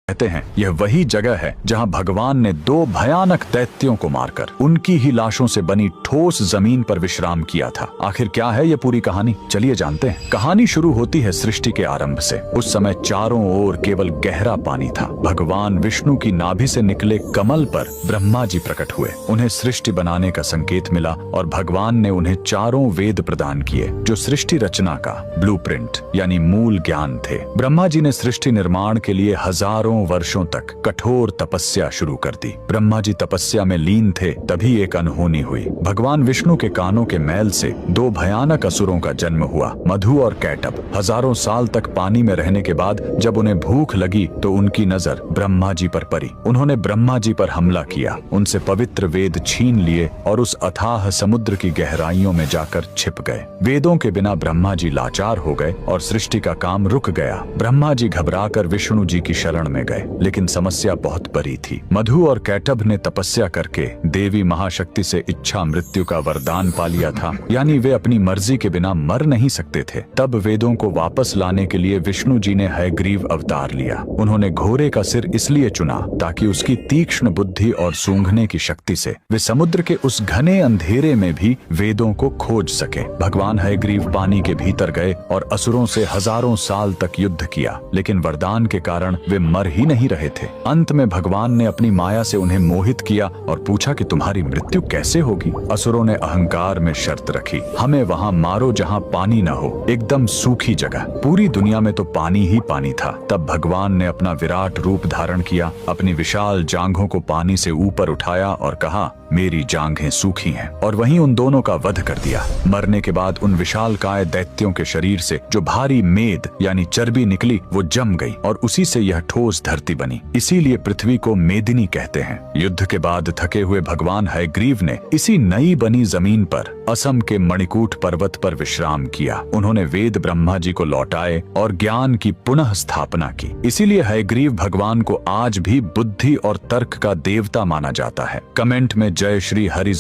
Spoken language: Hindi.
कहते हैं यह वही जगह है जहां भगवान ने दो भयानक दैत्यों को मारकर उनकी ही लाशों से बनी ठोस जमीन पर विश्राम किया था। आखिर क्या है यह पूरी कहानी, चलिए जानते हैं। कहानी शुरू होती है सृष्टि के आरंभ से। उस समय चारों ओर केवल गहरा पानी था। भगवान विष्णु की नाभि से निकले कमल पर ब्रह्मा जी प्रकट हुए। उन्हें सृष्टि बनाने का संकेत मिला और भगवान ने उन्हें चारों वेद प्रदान किए जो सृष्टि रचना का ब्लूप्रिंट यानी मूल ज्ञान थे। ब्रह्मा जी ने सृष्टि निर्माण के लिए हजारों वर्षों तक कठोर तपस्या शुरू कर दी। ब्रह्मा जी तपस्या में लीन थे, तभी एक अनहोनी हुई। भगवान विष्णु के कानों के मैल से दो भयानक असुरों का जन्म हुआ, मधु और कैटभ। हजारों साल तक पानी में रहने के बाद जब उन्हें भूख लगी तो उनकी नजर ब्रह्मा जी पर पड़ी। उन्होंने ब्रह्मा जी पर हमला किया, उनसे पवित्र वेद छीन लिए और उस अथाह समुद्र की गहराइयों में जाकर छिप गए। वेदों के बिना ब्रह्मा जी लाचार हो गए और सृष्टि का काम रुक गया। ब्रह्मा जी घबराकर विष्णु जी की शरण में गए, लेकिन समस्या बहुत बड़ी थी। मधु और कैटभ ने तपस्या करके देवी महाशक्ति से इच्छा मृत्यु का वरदान पा लिया था, यानी वे अपनी मर्जी के बिना मर नहीं सकते थे। तब वेदों को वापस लाने के लिए विष्णु जी ने हयग्रीव अवतार लिया। उन्होंने घोड़े का सिर इसलिए चुना ताकि उसकी तीक्ष्ण बुद्धि और सूंघने की शक्ति से वे समुद्र के उस घने अंधेरे में भी वेदों को खोज सके। भगवान हयग्रीव पानी के भीतर गए और असुरों से हजारों साल तक युद्ध किया, लेकिन वरदान के कारण वे मर ही नहीं रहे थे। अंत में भगवान ने अपनी माया से उन्हें मोहित किया और पूछा कि तुम्हारी मृत्यु कैसे होगी। असुरों ने अहंकार में शर्त रखी, हमें वहां मारो जहां पानी न हो, एकदम सूखी जगह। पूरी दुनिया में तो पानी ही पानी था। तब भगवान ने अपना विराट रूप धारण किया, अपनी विशाल जांघों को पानी से ऊपर उठाया और कहा, मेरी जांघें सूखी हैं, और वहीं उन दोनों का वध कर दिया। मरने के बाद उन विशालकाय दैत्यों के शरीर से जो भारी मेद यानी चर्बी निकली वो जम गई और उसी से यह ठोस धरती बनी। इसीलिए पृथ्वी को मेदिनी कहते हैं। युद्ध के बाद थके हुए भगवान हयग्रीव ने इसी नई बनी जमीन पर असम के मणिकूट पर्वत पर विश्राम किया। उन्होंने वेद ब्रह्मा जी को लौटाए और ज्ञान की पुनः स्थापना की। इसीलिए हयग्रीव भगवान को आज भी बुद्धि और तर्क का देवता माना जाता है। कमेंट में जय श्री हरि